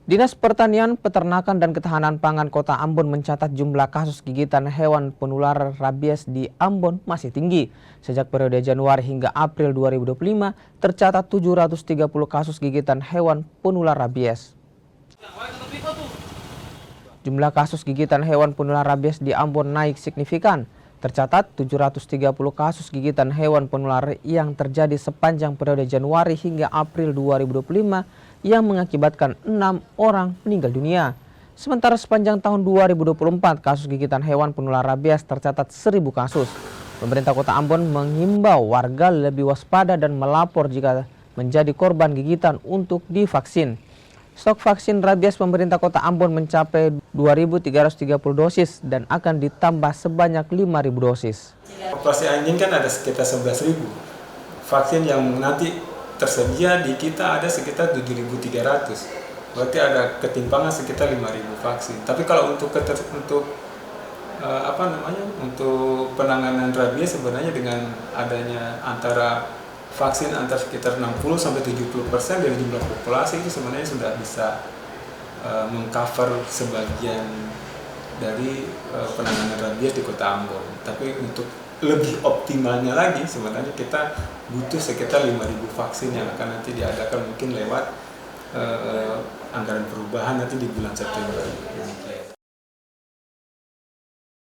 Dinas Pertanian, Peternakan, dan Ketahanan Pangan Kota Ambon mencatat jumlah kasus gigitan hewan penular rabies di Ambon masih tinggi. Sejak periode Januari hingga April 2025, tercatat 730 kasus gigitan hewan penular rabies. Jumlah kasus gigitan hewan penular rabies di Ambon naik signifikan. Tercatat 730 kasus gigitan hewan penular yang terjadi sepanjang periode Januari hingga April 2025 yang mengakibatkan 6 orang meninggal dunia. Sementara sepanjang tahun 2024 kasus gigitan hewan penular rabies tercatat 1.000 kasus. Pemerintah Kota Ambon mengimbau warga lebih waspada dan melapor jika menjadi korban gigitan untuk divaksin. Stok vaksin rabies pemerintah Kota Ambon mencapai 2.330 dosis dan akan ditambah sebanyak 5.000 dosis. Populasi anjing kan ada sekitar 11.000. Vaksin yang nanti tersedia di kita ada sekitar 7.300. Berarti ada ketimpangan sekitar 5.000 vaksin. Tapi kalau untuk penanganan rabies sebenarnya dengan adanya vaksin antara sekitar 60-70% dari jumlah populasi itu sebenarnya sudah bisa mengcover sebagian dari penanganan rabies di Kota Ambon. Tapi untuk lebih optimalnya lagi sebenarnya kita butuh sekitar 5.000 vaksin yang akan nanti diadakan mungkin lewat anggaran perubahan nanti di bulan September.